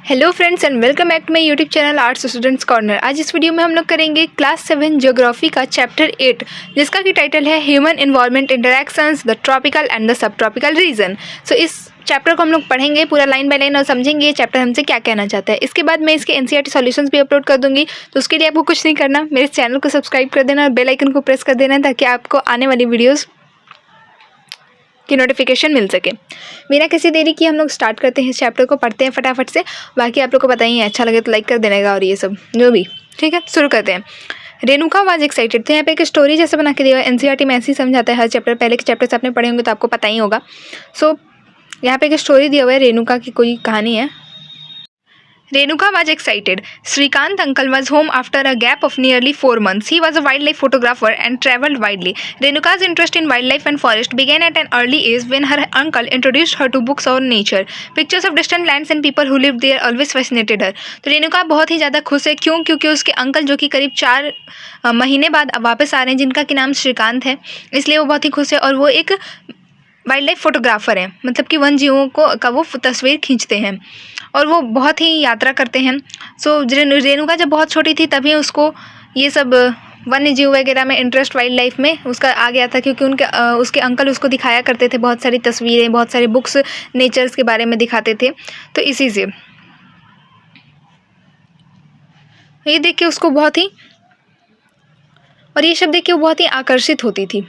Hello friends and welcome back to my YouTube channel arts students corner. आज इस video में हम लोग करेंगे क्लास 7 ज्योग्राफी का चैप्टर 8 जिसका कि टाइटल है human environment interactions the tropical and the sub tropical region. So इस चैप्टर को हम लोग पढ़ेंगे पूरा लाइन बाय लाइन और समझेंगे ये चैप्टर हमसे क्या कहना चाहता है। इसके बाद मैं इसके एनसीईआरटी सॉल्यूशंस भी अपलोड कर दूंगी, तो उसके लिए आपको कुछ नहीं करना, मेरे चैनल को सब्सक्राइब कर देना और बेल आइकन को प्रेस कर देना ताकि आपको आने वाली वीडियोज़ की नोटिफिकेशन मिल सके। बिना किसी देरी की हम लोग स्टार्ट करते हैं, इस चैप्टर को पढ़ते हैं फटाफट से। बाकी आप लोग को पता ही है, अच्छा लगे तो लाइक कर देने का और ये सब जो भी, ठीक है। शुरू करते हैं। Renuka was excited. तो यहाँ पे एक स्टोरी जैसे बना के दिया हुआ है, एनसीईआरटी में ऐसे ही समझाता है हर चैप्टर। पहले के चैप्टर से आपने पढ़े होंगे तो आपको पता ही होगा। सो यहाँ पे एक स्टोरी दिया हुआ है, रेणुका की कोई कहानी है। Renuka was excited. Srikant uncle was home after a gap of nearly 4 months. He was a wildlife photographer and traveled widely. Renuka's interest in wildlife and forest began at an early age when her uncle introduced her to books on nature. Pictures of distant lands and people who lived there always fascinated her. तो रेणुका बहुत ही ज़्यादा खुश है। क्यों? क्योंकि उसके uncle जो कि करीब 4 महीने बाद वापस आ रहे हैं, जिनका कि नाम श्रीकांत है, इसलिए वो बहुत ही खुश है। और वो एक वाइल्ड लाइफ फोटोग्राफर है, मतलब कि वन जीवों का वो तस्वीर खींचते हैं और वो बहुत ही यात्रा करते हैं। सो रेणुका जब बहुत छोटी थी तभी उसको ये सब वन्य जीव वगैरह में इंटरेस्ट वाइल्ड लाइफ में उसका आ गया था, क्योंकि उसके अंकल उसको दिखाया करते थे, बहुत सारी तस्वीरें, बहुत सारे बुक्स नेचर्स के बारे में दिखाते थे। तो इसी से ये देख के उसको बहुत ही, और ये सब देख के वो बहुत ही आकर्षित होती थी।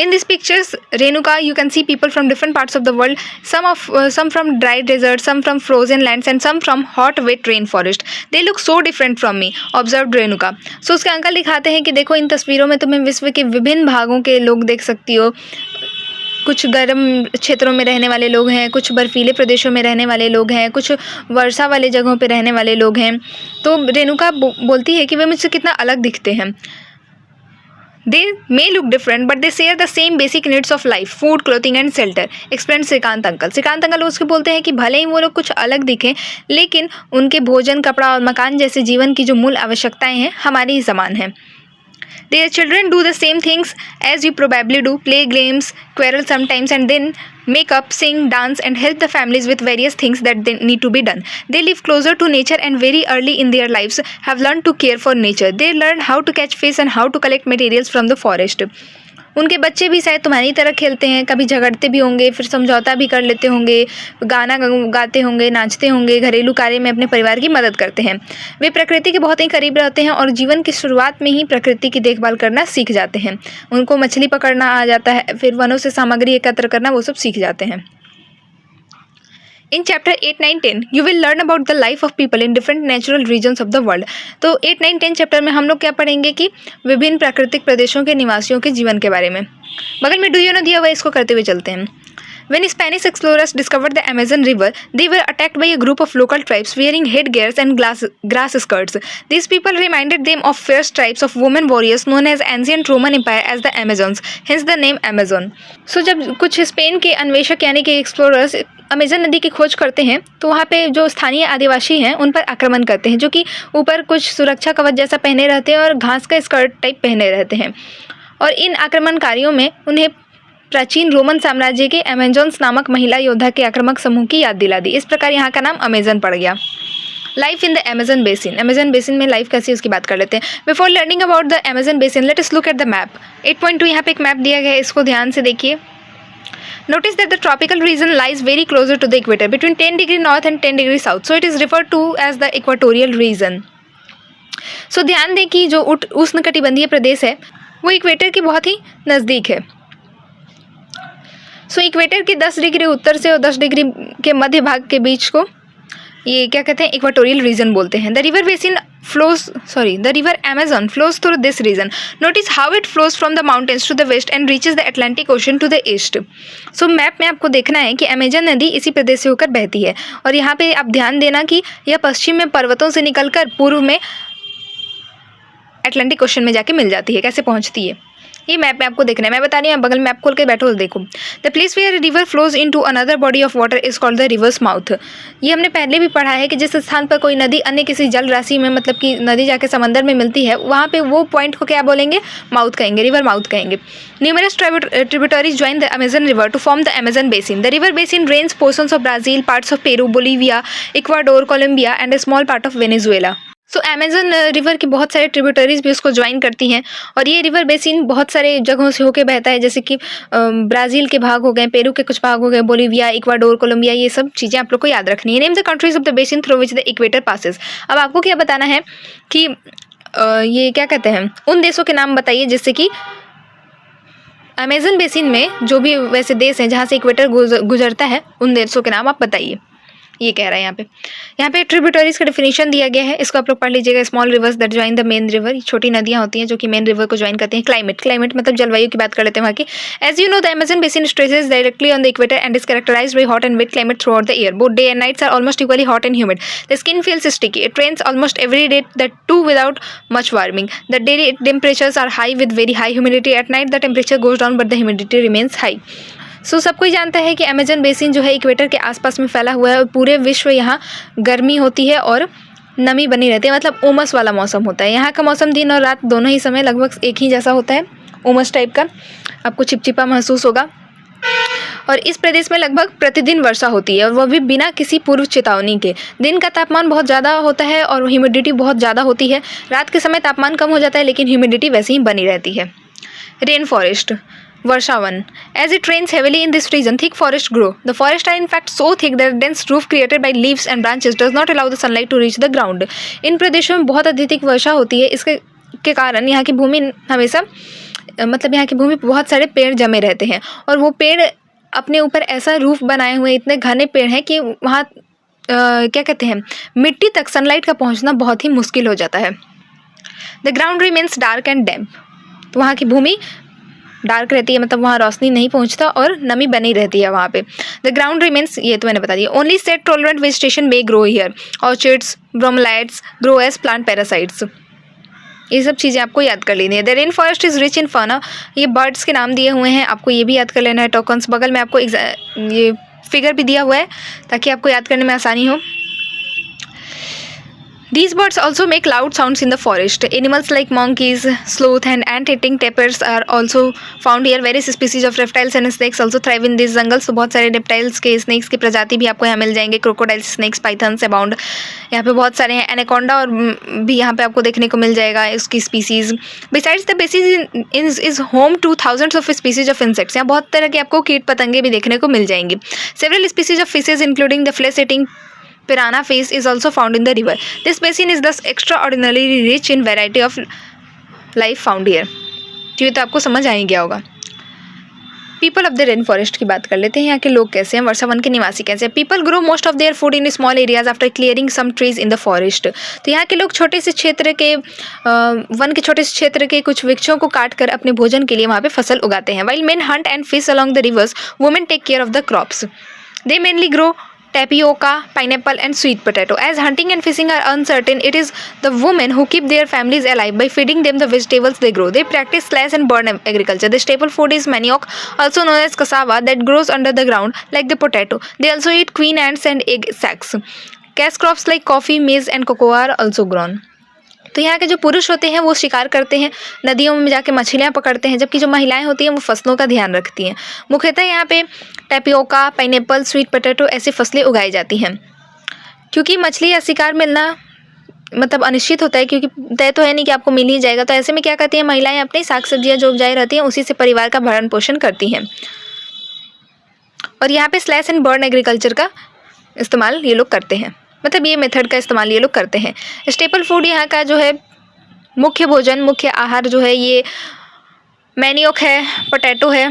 In these pictures, Renuka, you can see people from different parts of the world. Some from dry deserts, some from frozen lands, and some from hot, wet rainforest. They look so different from me, observed Renuka. So उसके uncle दिखाते हैं कि देखो इन तस्वीरों में तुम्हें विश्व के विभिन्न भागों के लोग देख सकती हो। कुछ गर्म क्षेत्रों में रहने वाले लोग हैं, कुछ बर्फीले प्रदेशों में रहने वाले लोग हैं, कुछ वर्षा वाले जगहों पर रहने वाले लोग हैं। तो रेणुका बोलती है कि वे मुझसे कितना अलग दिखते हैं। They may look different, but they share the same basic needs of life: food, clothing, and shelter. Explained Shrikant uncle. Shrikant uncle उसके बोलते हैं कि भले ही वो लोग कुछ अलग दिखें, लेकिन उनके भोजन, कपड़ा और मकान जैसे जीवन की जो मूल आवश्यकताएं हैं हमारी ही समान हैं। Their children do the same things as you probably do: play games, quarrel sometimes, and then make up, sing, dance, and help the families with various things that they need to be done. They live closer to nature and very early in their lives have learned to care for nature. They learn how to catch fish and how to collect materials from the forest. उनके बच्चे भी शायद तुम्हारी तरह खेलते हैं, कभी झगड़ते भी होंगे, फिर समझौता भी कर लेते होंगे, गाना गाते होंगे, नाचते होंगे, घरेलू कार्य में अपने परिवार की मदद करते हैं। वे प्रकृति के बहुत ही करीब रहते हैं और जीवन की शुरुआत में ही प्रकृति की देखभाल करना सीख जाते हैं। उनको मछली पकड़ना आ जाता है, फिर वनों से सामग्री एकत्र करना, वो सब सीख जाते हैं। In chapter 8, 9, 10, you will learn about the life of people in different natural regions of the world. तो 8, 9, 10 चैप्टर में हम लोग क्या पढ़ेंगे कि विभिन्न प्राकृतिक प्रदेशों के निवासियों के जीवन के बारे में। बगल में डू यू नो दिया हुआ है, इसको करते हुए चलते हैं। When Spanish explorers discovered the Amazon River, they were attacked by a group of local tribes wearing headgears and grass skirts. These people reminded them of fierce tribes of women warriors known as ancient Roman Empire as the Amazons, hence the name Amazon. So जब कुछ Spain के अन्वेषक यानी कि explorers Amazon नदी की खोज करते हैं, तो वहाँ पे जो स्थानीय आदिवासी हैं उन पर आक्रमण करते हैं, जो कि ऊपर कुछ सुरक्षा कवच जैसा पहने रहते हैं और घास का स्कर्ट टाइप पहने रहते हैं। और इन आक्रमणकारियों में उन्हें प्राचीन रोमन साम्राज्य के अमेजोन्स नामक महिला योद्धा के आक्रामक समूह की याद दिला दी। इस प्रकार यहाँ का नाम अमेजन पड़ गया। Life in the Amazon basin. Amazon basin में लाइफ कैसी है उसकी बात कर लेते हैं। Before learning about the Amazon basin, let us look at the map. 8.2 यहाँ पे एक मैप दिया गया है, इसको ध्यान से देखिए। Notice that the tropical region lies very closer to the equator, between 10 degree north and 10 degree south. So it is referred to as the equatorial region. So ध्यान दें कि जो उष्णकटिबंधीय प्रदेश है वो इक्वेटर के बहुत ही नज़दीक है। सो इक्वेटर के 10 डिग्री उत्तर से और 10 डिग्री के मध्य भाग के बीच को ये क्या कहते हैं, इक्वाटोरियल रीजन बोलते हैं। The river Amazon flows through this region. Notice how it flows from the mountains to the west and reaches the Atlantic Ocean to the east. So map में आपको देखना है कि अमेजन नदी इसी प्रदेश से होकर बहती है, और यहाँ पे आप ध्यान देना कि यह पश्चिम में पर्वतों से निकलकर पूर्व में अटलांटिक ओशन में जाके मिल जाती है। कैसे पहुँचती है ये मैप में आपको देखना है, मैं बता रही हूँ, आप बगल में मैप खोल के बैठो देखो। The place where river flows into another body of water is called the river's mouth. ये हमने पहले भी पढ़ा है कि जिस स्थान पर कोई नदी अन्य किसी जल राशि में, मतलब कि नदी जाके समंदर में मिलती है, वहाँ पे वो पॉइंट को क्या बोलेंगे, माउथ कहेंगे, रिवर माउथ कहेंगे। Numerous tributaries join the Amazon river to form the Amazon basin. The river basin drains portions of Brazil, parts of Peru, Bolivia, Ecuador, Colombia and a small part of Venezuela. So Amazon river की बहुत सारे tributaries भी उसको join करती हैं, और ये river basin बहुत सारे जगहों से होकर बहता है, जैसे कि ब्राज़ील के भाग हो गए, पेरू के कुछ भाग हो गए, बोलीविया, इक्वाडोर, कोलंबिया, ये सब चीज़ें आप लोग को याद रखनी है। Name the countries of the basin through which the equator passes. अब आपको क्या बताना है कि ये क्या कहते हैं, उन देशों के नाम बताइए जिससे कि अमेजन बेसिन में जो भी वैसे देश हैं जहाँ से इक्वेटर गुजरता है, उन देशों के नाम आप बताइए। ये कह रहा है यहाँ पे ट्रिब्यूटरीज का डेफिनेशन दिया गया है, इसको आप लोग पढ़ लीजिएगा। Small reverse that join the main river, छोटी नदियाँ होती हैं जो कि मेन रिवर को ज्वाइन करती हैं। क्लाइमेट मतलब जलवायु की बात कर लेते हैं वहाँ की। As you know the Amazon basin stretches directly on the equator and is characterised by hot and wet climate throughout the year. Both day and nights are almost equally hot and humid. The skin feels sticky. It rains almost every day, that too without much warming. The daily temperatures are high with very high humidity. At night the temperature goes down but the humidity remains high. सब कोई जानता है कि Amazon basin जो है equator के आसपास में फैला हुआ है, और पूरे विश्व यहाँ गर्मी होती है और नमी बनी रहती है, मतलब उमस वाला मौसम होता है। यहाँ का मौसम दिन और रात दोनों ही समय लगभग एक ही जैसा होता है, उमस टाइप का, आपको चिपचिपा महसूस होगा। और इस प्रदेश में लगभग प्रतिदिन वर्षा होती है, और वह भी बिना किसी पूर्व चेतावनी के। दिन का तापमान बहुत ज़्यादा होता है और ह्यूमिडिटी बहुत ज़्यादा होती है। रात के समय तापमान कम हो जाता है लेकिन ह्यूमिडिटी वैसे ही बनी रहती है। रेन फॉरेस्ट, वर्षावन। As it rains heavily in this region, thick forests grow. The forests are in fact so thick that the dense roof created by leaves and branches does not allow the sunlight to reach the ground. इन प्रदेशों में बहुत अधिक वर्षा होती है, इसके के कारण यहाँ की भूमि हमेशा, मतलब यहाँ की भूमि बहुत सारे पेड़ जमे रहते हैं, और वो पेड़ अपने ऊपर ऐसा रूफ बनाए हुए, इतने घने पेड़ हैं कि वहाँ क्या कहते हैं, मिट्टी तक सनलाइट का पहुँचना बहुत ही मुश्किल हो जाता है। The ground remains dark and damp. तो वहाँ की भूमि डार्क रहती है, मतलब वहाँ रोशनी नहीं पहुँचता और नमी बनी रहती है वहाँ पे। द ग्राउंड रिमेन्स, ये तो मैंने बता दिया। Only shade tolerant vegetation may grow here. Orchids, bromeliads grow as plant parasites. ये सब चीज़ें आपको याद कर लेनी है। The rain forest is rich in fauna. ये बर्ड्स के नाम दिए हुए हैं, आपको ये भी याद कर लेना है। टोकन्स, बगल में आपको ये फिगर भी दिया हुआ है ताकि आपको याद करने में आसानी हो। These birds also make loud sounds in the forest. Animals like monkeys, sloth and ant-eating tapirs are also found here. Various species of reptiles and snakes also thrive in these jungles. तो बहुत सारे reptiles के, snakes की प्रजाति भी आपको यहाँ मिल जाएंगे। Crocodiles, snakes, pythons abound. यहाँ पे बहुत सारे हैं। Anaconda और भी यहाँ पे आपको देखने को मिल जाएगा उसकी species. Besides the basin is home to thousands of species of insects. यहाँ बहुत तरह के आपको कीट पतंगे भी देखने को मिल जाएंगी। Several species of fishes including the flesh-eating piranha fish is also found in the river. This basin is thus extraordinarily rich in variety of life found here. तो ये तो आपको समझ आ ही गया होगा। People of the rain forest की बात कर लेते हैं। यहाँ के लोग कैसे हैं, वर्षावन के निवासी कैसे हैं। People grow most of their food in small areas after clearing some trees in the forest. तो यहाँ के लोग छोटे से क्षेत्र के वन के छोटे से क्षेत्र के कुछ वृक्षों को काट कर अपने भोजन के लिए वहाँ पे फसल उगाते हैं। While men hunt and fish along the rivers, women take care of the crops. They mainly grow tapioca, pineapple and sweet potato. As hunting and fishing are uncertain, it is the women who keep their families alive by feeding them the vegetables they grow. They practice slash and burn agriculture. The staple food is manioc, also known as cassava, that grows under the ground like the potato. They also eat queen ants and egg sacs. Cash crops like coffee, maize and cocoa are also grown. तो यहाँ के जो पुरुष होते हैं वो शिकार करते हैं, नदियों में जाके मछलियाँ पकड़ते हैं, जबकि जो महिलाएं होती हैं वो फसलों का ध्यान रखती हैं। मुख्यतः यहाँ पे टैपियोका, पाइनएप्पल, स्वीट पोटैटो ऐसी फसलें उगाई जाती हैं। क्योंकि मछली या शिकार मिलना मतलब अनिश्चित होता है, क्योंकि तय तो है नहीं कि आपको मिल ही जाएगा, तो ऐसे में क्या करती हैं महिलाएं, अपनी साग सब्जियाँ जो उपजाई रहती हैं उसी से परिवार का भरण पोषण करती हैं। और यहाँ पे स्लैश एंड बर्न एग्रीकल्चर का इस्तेमाल ये लोग करते हैं, मतलब ये मेथड का इस्तेमाल ये लोग करते हैं। स्टेपल फूड यहाँ का जो है मुख्य भोजन, मुख्य आहार जो है ये मैनियोक है, पोटैटो है,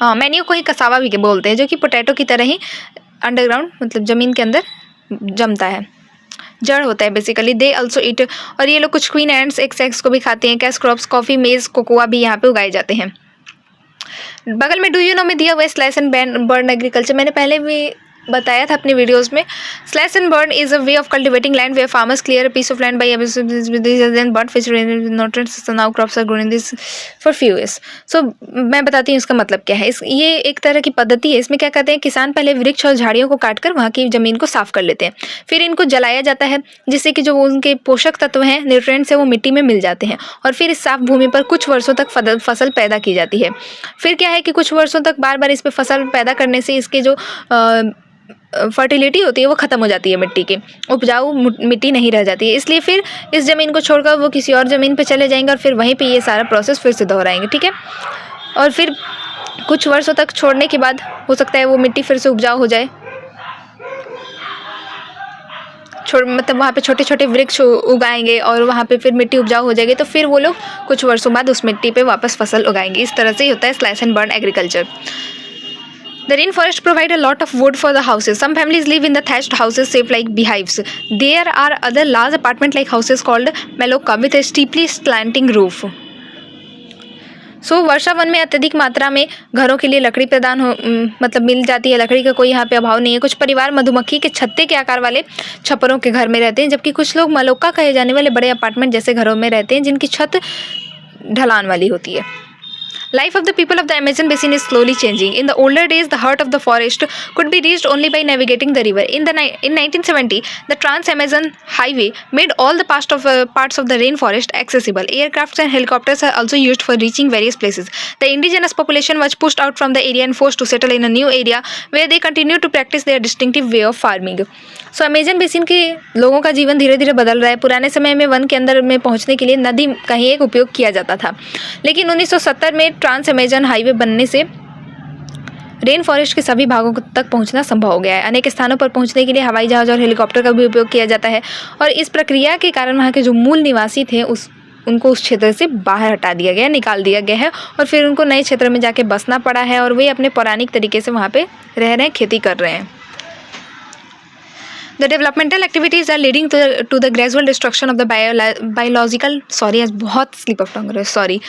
मैनियोक को ही कसावा भी बोलते हैं, जो कि पोटैटो की तरह ही अंडरग्राउंड मतलब ज़मीन के अंदर जमता है, जड़ होता है बेसिकली। दे ऑल्सो ईट, और ये लोग कुछ क्वीन एंड्स, एक्स को भी खाते हैं। कैश क्रॉप्स, कॉफ़ी, मेज़, कोकोआ भी यहाँ पे उगाए जाते हैं। बगल में डू यू नो में दिया हुआ है स्लैश एंड बर्न एग्रीकल्चर। मैंने पहले भी बताया था अपनी वीडियोस में। Slash and burn is a way of cultivating land where farmers clear a piece of land by then burn which not now crops are grown in this for few years. So मैं बताती हूँ इसका मतलब क्या है। ये एक तरह की पद्धति है। इसमें क्या कहते हैं, किसान पहले वृक्ष और झाड़ियों को काटकर वहाँ की जमीन को साफ कर लेते हैं, फिर इनको जलाया जाता है जिससे कि जो उनके पोषक तत्व हैं, न्यूट्रिएंट्स है, वो मिट्टी में मिल जाते हैं और फिर इस साफ भूमि पर कुछ वर्षों तक फसल पैदा की जाती है। फिर क्या है कि कुछ वर्षों तक बार बार इस पर फसल पैदा करने से इसके जो फर्टिलिटी होती है वो ख़त्म हो जाती है, मिट्टी की उपजाऊ मिट्टी नहीं रह जाती है। इसलिए फिर इस ज़मीन को छोड़कर वो किसी और ज़मीन पे चले जाएंगे और फिर वहीं पे ये सारा प्रोसेस फिर से दोहराएंगे, ठीक है। और फिर कुछ वर्षों तक छोड़ने के बाद हो सकता है वो मिट्टी फिर से उपजाऊ हो जाए, मतलब वहाँ पे छोटे छोटे वृक्ष उगाएंगे और वहाँ पे फिर मिट्टी उपजाऊ हो जाएगी, तो फिर वो लोग कुछ वर्षों बाद उस मिट्टी पे वापस फसल उगाएंगे। इस तरह से ही होता है slash and burn agriculture. The rainforest provide a lot of wood for the houses. Some families live in the thatched houses shaped like beehives. There are other large apartment-like houses called maloca with a steeply slanting roof. Varsha one में अत्यधिक मात्रा में घरों के लिए लकड़ी प्रदान मतलब मिल जाती है। लकड़ी का कोई यहाँ पे अभाव नहीं है। कुछ परिवार मधुमक्खी के छत्ते के आकार वाले छप्परों के घर में रहते हैं, जबकि कुछ लोग मलोका कहे जाने वाले बड़े अपार्टमेंट जैसे घरों में रहते हैं जिनकी छत ढलान वाली होती है। Life of the people of the Amazon basin is slowly changing. In the older days, the heart of the forest could be reached only by navigating the river. In 1970, the Trans-Amazon Highway made all the parts of the rainforest accessible. Aircrafts and helicopters are also used for reaching various places. The indigenous population was pushed out from the area and forced to settle in a new area where they continue to practice their distinctive way of farming. Amazon basin के लोगों का जीवन धीरे धीरे बदल रहा है। पुराने समय में वन के अंदर में पहुंचने के लिए नदी का ही एक उपयोग किया जाता था, लेकिन 1970 में ट्रांस अमेजन हाईवे बनने से रेन फॉरेस्ट के सभी भागों तक पहुंचना संभव हो गया है। अनेक स्थानों पर पहुंचने के लिए हवाई जहाज और हेलीकॉप्टर का भी उपयोग किया जाता है और इस प्रक्रिया के कारण वहाँ के जो मूल निवासी थे उनको उस क्षेत्र से बाहर हटा दिया गया, निकाल दिया गया है और फिर उनको नए क्षेत्र में जाके बसना पड़ा है और वे अपने पौराणिक तरीके से वहाँ पे रह रहे हैं, खेती कर रहे हैं। The developmental activities are leading to the gradual destruction of the biological. आज बहुत slip of tongue है, sorry.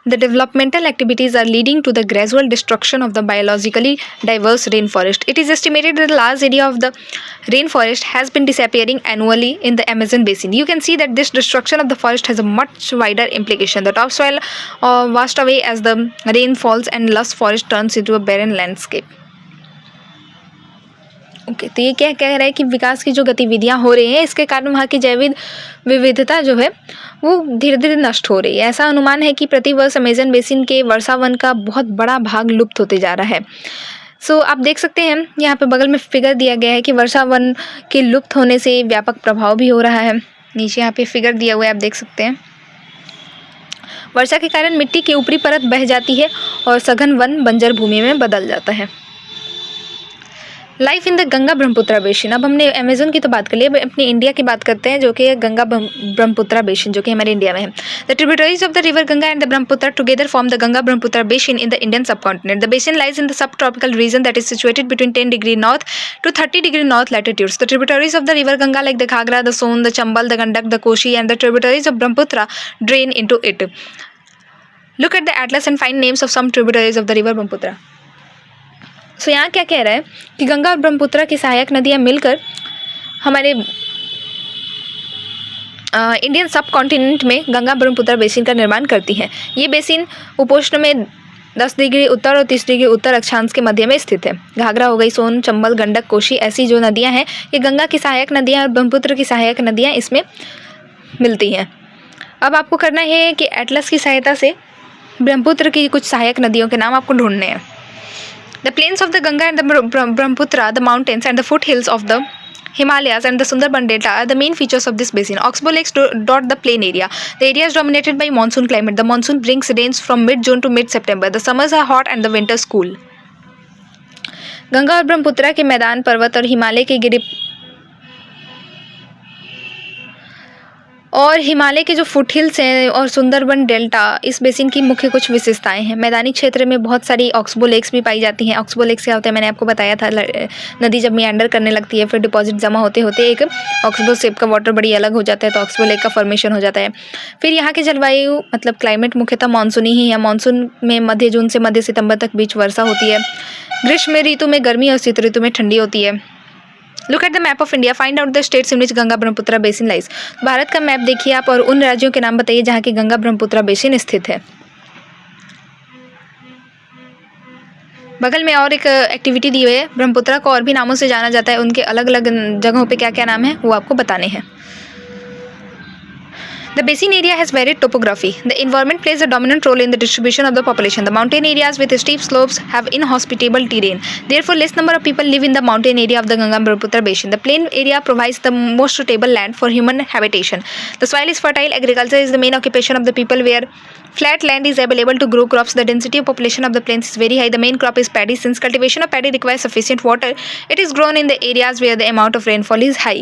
The developmental activities are leading to the gradual destruction of the biologically diverse rainforest. It is estimated that a large area of the rainforest has been disappearing annually in the Amazon basin. You can see that this destruction of the forest has a much wider implication. The topsoil washed away as the rain falls and lush forest turns into a barren landscape. तो ये क्या कह रहा है कि विकास की जो गतिविधियां हो रही हैं इसके कारण वहाँ की जैव विविधता जो है वो धीरे धीरे नष्ट हो रही है। ऐसा अनुमान है कि प्रतिवर्ष अमेजन बेसिन के वर्षा वन का बहुत बड़ा भाग लुप्त होते जा रहा है। आप देख सकते हैं यहाँ पे बगल में फिगर दिया गया है कि वर्षा वन के लुप्त होने से व्यापक प्रभाव भी हो रहा है। नीचे यहाँ पे फिगर दिया हुआ है, आप देख सकते हैं। वर्षा के कारण मिट्टी की ऊपरी परत बह जाती है और सघन वन बंजर भूमि में बदल जाता है। Life in the Ganga Brahmaputra basin. अब हमने अमेजन की तो बात कर ली, अब अपनी इंडिया की बात करते हैं जो कि गंगा ब्रह्मपुत्रा बेसिन जो कि हमारे इंडिया में है। The tributaries of the river Ganga and the Brahmaputra together form the Ganga Brahmaputra basin in the Indian subcontinent. The basin lies in the sub tropical reason that is situated between 10 degree north to 30 degree north latitudes. The tributaries of the river Ganga like the Ghagra, the Son, the Chambal, the Gandak, the Koshi and the tributaries of Brahmaputra drain into it. Look at the atlas and find names of some tributaries of the river Brahmaputra. यहाँ क्या कह रहा है कि गंगा और ब्रह्मपुत्रा की सहायक नदियाँ मिलकर हमारे इंडियन सब कॉन्टिनेंट में गंगा ब्रह्मपुत्रा बेसिन का निर्माण करती हैं। ये बेसिन उपोष्ण में 10 डिग्री उत्तर और 30 डिग्री उत्तर अक्षांश के मध्य में स्थित है। घाघरा हो गई, सोन, चंबल, गंडक, कोशी ऐसी जो नदियाँ हैं ये गंगा की सहायक नदियाँ और ब्रह्मपुत्र की सहायक नदियाँ इसमें मिलती हैं। अब आपको करना है कि एटलस की सहायता से ब्रह्मपुत्र की कुछ सहायक नदियों के नाम आपको ढूंढने हैं। The plains of the Ganga and the Brahmaputra, the mountains and the foothills of the Himalayas and the Sundarban Delta are the main features of this basin. Oxbow lakes dot the plain area. The area is dominated by monsoon climate. The monsoon brings rains from mid-June to mid-September. The summers are hot and the winters cool. Ganga और ब्रह्मपुत्रा के मैदान, पर्वत और हिमालय के और हिमालय के जो foot hills हैं और सुंदरबन डेल्टा इस बेसिन की मुख्य कुछ विशेषताएं हैं। मैदानी क्षेत्र में बहुत सारी ऑक्सबो लेक्स भी पाई जाती हैं। ऑक्सबो लेक्स क्या होता है, मैंने आपको बताया था, नदी जब मियांडर करने लगती है फिर डिपॉजिट जमा होते होते एक ऑक्सबो शेप का वाटर बड़ी अलग हो जाता है, तो ऑक्सबो लेक का फॉर्मेशन हो जाता है। फिर यहाँ की जलवायु मतलब क्लाइमेट मुख्यतः मानसूनी ही है। मानसून में मध्य जून से मध्य सितंबर तक बीच वर्षा होती है। ग्रीष्म ऋतु में गर्मी और शीत ऋतु में ठंडी होती है। Look at the map of India, find out the states in which Ganga Brahmaputra basin lies. Bharat का मैप देखिए आप और उन राज्यों के नाम बताइए जहाँ की गंगा ब्रह्मपुत्र बेसिन स्थित है। बगल में और एक एक्टिविटी दी हुई है, ब्रह्मपुत्र को और भी नामों से जाना जाता है, उनके अलग अलग जगहों पे क्या क्या नाम है वो आपको बताने हैं। The basin area has varied topography. The environment plays a dominant role in the distribution of the population. The mountain areas with steep slopes have inhospitable terrain. Therefore, less number of people live in the mountain area of the Ganga-Brahmaputra basin. The plain area provides the most suitable land for human habitation. The soil is fertile. Agriculture is the main occupation of the people where flat land is available to grow crops. The density of population of the plains is very high. The main crop is paddy. Since cultivation of paddy requires sufficient water, it is grown in the areas where the amount of rainfall is high.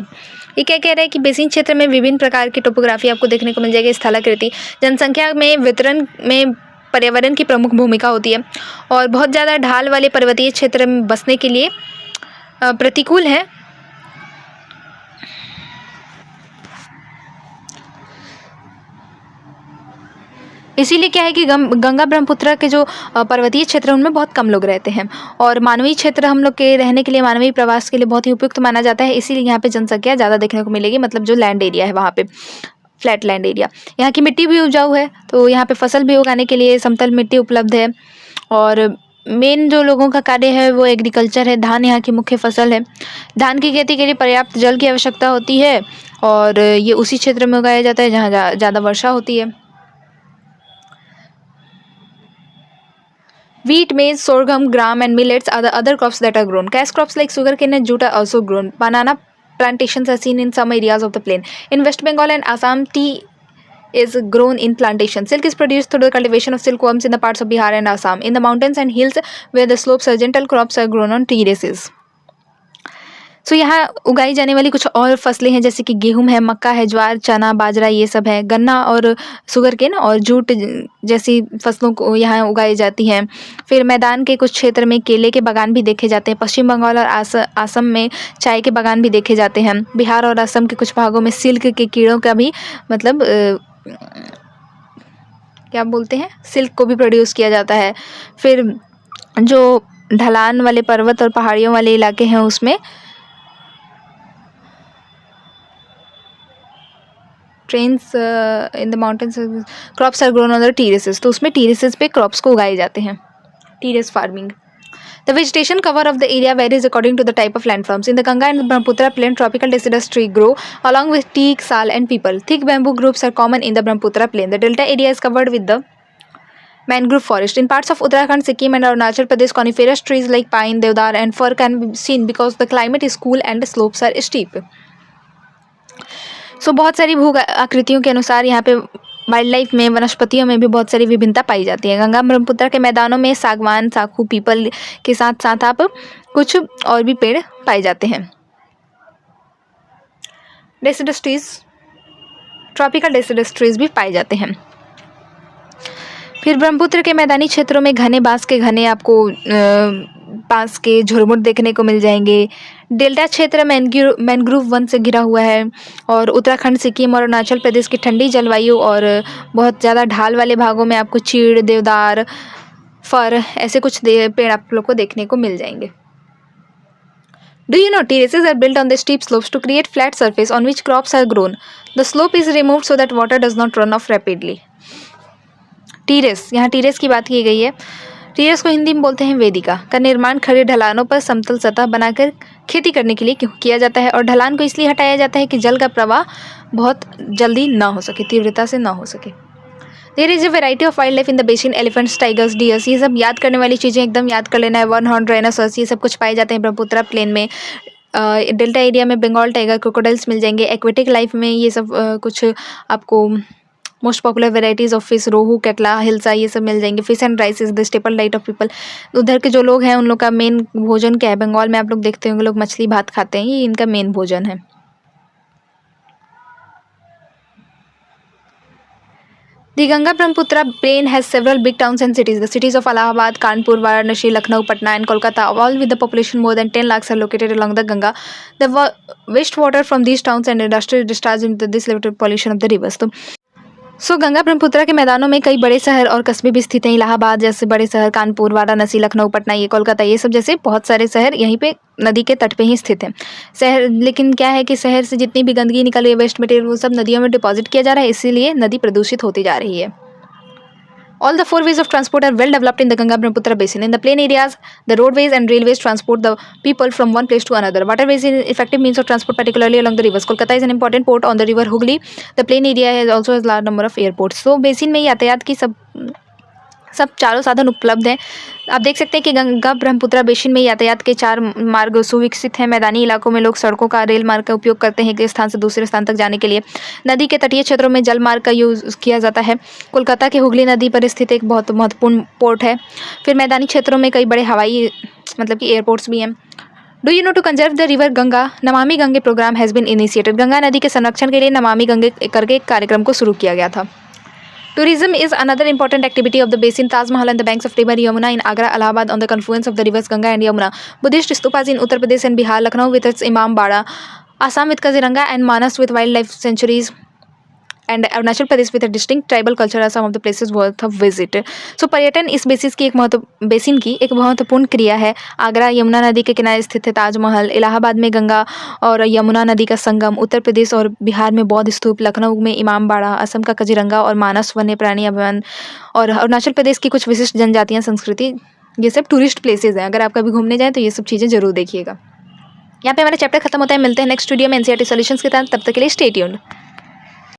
ये क्या कह रहा है कि basin क्षेत्र में विभिन्न प्रकार की टोपोग्राफी आपको देखने को मिल जाएगी। स्थलाकृति जनसंख्या में वितरण में पर्यावरण की प्रमुख भूमिका होती है और बहुत ज़्यादा ढाल वाले पर्वतीय क्षेत्र में बसने के लिए प्रतिकूल है। इसीलिए क्या है कि गंगा ब्रह्मपुत्र के जो पर्वतीय क्षेत्र उनमें बहुत कम लोग रहते हैं और मानवीय क्षेत्र हम लोग के रहने के लिए, मानवीय प्रवास के लिए बहुत ही उपयुक्त माना जाता है। इसीलिए यहाँ पे जनसंख्या ज़्यादा देखने को मिलेगी, मतलब जो लैंड एरिया है वहाँ पे फ्लैट लैंड एरिया। यहाँ की मिट्टी भी उपजाऊ है, तो यहाँ पे फसल भी उगाने के लिए समतल मिट्टी उपलब्ध है और मेन जो लोगों का कार्य है वो एग्रीकल्चर है। धान यहाँ की मुख्य फसल है। धान की खेती के लिए पर्याप्त जल की आवश्यकता होती है और ये उसी क्षेत्र में उगाया जाता है जहाँ ज़्यादा वर्षा होती है। Wheat, maize, sorghum, gram, and millets are the other crops that are grown. Cash crops like sugarcane and jute are also grown. Banana plantations are seen in some areas of the plain. In West Bengal and Assam, tea is grown in plantations. Silk is produced through the cultivation of silkworms in the parts of Bihar and Assam. In the mountains and hills where the slopes are gentle, crops are grown on terraces. सो यहाँ उगाई जाने वाली कुछ और फसलें हैं जैसे कि गेहूं है, मक्का है, ज्वार, चना, बाजरा, ये सब है। गन्ना और शुगरकेन और जूट जैसी फसलों को यहाँ उगाई जाती हैं। फिर मैदान के कुछ क्षेत्र में केले के बागान भी देखे जाते हैं। पश्चिम बंगाल और असम में चाय के बागान भी देखे जाते हैं। बिहार और असम के कुछ भागों में सिल्क के कीड़ों का भी मतलब क्या बोलते हैं, सिल्क को भी प्रोड्यूस किया जाता है। फिर जो ढलान वाले पर्वत और पहाड़ियों वाले इलाके हैं उसमें terrains in the mountains crops are grown on the terraces, तो उसमें टेरेसेस पे क्रॉप्स को उगाए जाते हैं, terrace farming. The vegetation cover of the area varies according to the type of landforms. In the Ganga and Brahmaputra plain, tropical deciduous trees grow along with teak, sal, and peepal. Thick bamboo groups are common in the Brahmaputra plain. The delta area is covered with the mangrove forest. In parts of Uttarakhand, Sikkim, and Arunachal Pradesh, coniferous trees like pine, deodar, and fir can be seen because the climate is cool and the slopes are steep. सो बहुत सारी भू आकृतियों के अनुसार यहाँ पे wild life में, वनस्पतियों में भी बहुत सारी विभिन्नता पाई जाती है। गंगा ब्रह्मपुत्र के मैदानों में सागवान, साखू, पीपल के साथ साथ आप कुछ और भी पेड़ पाए जाते हैं। Deciduous trees, tropical deciduous trees भी पाए जाते हैं। फिर ब्रह्मपुत्र के मैदानी क्षेत्रों में घने बांस के घने आपको बांस के झुरमुट देखने को मिल जाएंगे। डेल्टा क्षेत्र मैनग्रोव वन से घिरा हुआ है और उत्तराखंड, सिक्किम और अरुणाचल प्रदेश की ठंडी जलवायु और बहुत ज़्यादा ढाल वाले भागों में आपको चीड़, देवदार, फर ऐसे कुछ पेड़ आप लोग को देखने को मिल जाएंगे। Do you know terraces are built on the steep slopes to create flat surface on which crops are grown? The slope is removed so that water does not run off rapidly. टीरेस, यहाँ टीरेस की बात की गई है। टीरेस को हिंदी में बोलते हैं वेदिका का निर्माण खड़े ढलानों पर समतल सतह बनाकर खेती करने के लिए किया जाता है और ढलान को इसलिए हटाया जाता है कि जल का प्रवाह बहुत जल्दी ना हो सके, तीव्रता से ना हो सके। There is a variety of wildlife in the basin, elephants, tigers, deers, ये सब याद करने वाली चीज़ें एकदम याद कर लेना है। वन हॉर्न राइनोसरस, ये सब कुछ पाए जाते हैं ब्रह्मपुत्र प्लेन में। डेल्टा एरिया में बंगाल टाइगर, क्रोकोडाइल्स मिल जाएंगे। एक्वेटिक लाइफ में ये सब कुछ आपको most popular varieties of fish, rohu, katla, hilsa, ये सब मिल जाएंगे। Fish and rice is the staple diet of people. उधर के जो लोग हैं उन लोग का मेन भोजन क्या है? बंगाल में आप लोग देखते होंगे लोग मछली भात खाते हैं, ये इनका मेन भोजन है। The Ganga Brahmaputra plain has several big towns and cities. The cities of Allahabad, Kanpur, Varanasi, Lucknow, Patna, and Kolkata, all with the population more than 10 lakhs, are located along the Ganga. The wastewater from these towns and industry discharge into this limited pollution of the rivers. तो गंगा ब्रह्मपुत्र के मैदानों में कई बड़े शहर और कस्बे भी स्थित हैं। इलाहाबाद जैसे बड़े शहर, कानपुर, वाराणसी, लखनऊ, पटना, ये कोलकाता, ये सब जैसे बहुत सारे शहर यहीं पे नदी के तट पे ही स्थित हैं। शहर, लेकिन क्या है कि शहर से जितनी भी गंदगी निकल रही है, वेस्ट मटेरियल, वो सब नदियों में डिपॉजिट किया जा रहा है, इसीलिए नदी प्रदूषित होती जा रही है। All the four ways of transport are well developed in the Ganga Brahmaputra basin. In the plain areas, the roadways and railways transport the people from one place to another. Waterways is an effective means of transport, particularly along the rivers. Kolkata is an important port on the river Hooghly. The plain area also has large number of airports. So basin में यातायात की सब चारों साधन उपलब्ध हैं। आप देख सकते हैं कि गंगा ब्रह्मपुत्र बेसिन में यातायात के 4 मार्ग सुविकसित हैं। मैदानी इलाकों में लोग सड़कों का, रेल मार्ग का उपयोग करते हैं एक स्थान से दूसरे स्थान तक जाने के लिए। नदी के तटीय क्षेत्रों में जल मार्ग का यूज़ किया जाता है। कोलकाता के हुगली नदी पर स्थित एक बहुत महत्वपूर्ण पोर्ट है। फिर मैदानी क्षेत्रों में कई बड़े हवाई मतलब कि एयरपोर्ट्स भी हैं। Do you know to conserve the river Ganga? Namami Gange program has been initiated. Ganga नदी के संरक्षण के लिए नमामि गंगे करके एक कार्यक्रम को शुरू किया गया था। Tourism is another important activity of the basin. Taj Mahal on the banks of river Yamuna in Agra, Allahabad on the confluence of the rivers Ganga and Yamuna. Buddhist stupas in Uttar Pradesh and Bihar, Lucknow with its Imam Bada, Assam with Kaziranga and Manas with wildlife sanctuaries, and Arunachal Pradesh with a distinct tribal culture are some of the places worth of visit. So पर्यटन इस basis की basin की एक महत्वपूर्ण क्रिया है। आगरा यमुना नदी के किनारे स्थित है ताजमहल, इलाहाबाद में गंगा और यमुना नदी का संगम, उत्तर प्रदेश और बिहार में बौद्ध स्तूप, लखनऊ में इमाम बाड़ा, असम का कजीरंगा और मानस वन्य प्राणी अभयारण्य, और अरुणाचल प्रदेश की कुछ विशिष्ट जनजातियाँ, संस्कृति, ये सब टूरिस्ट प्लेसेज हैं। अगर आप कभी घूमने जाएँ तो ये सब चीज़ें जरूर देखिएगा। यहाँ पे हमारा चैप्टर खत्म होता है। मिलते हैं नेक्स्ट वीडियो में एनसीईआरटी सॉल्यूशंस के साथ। तब तक के लिए स्टे ट्यून्ड।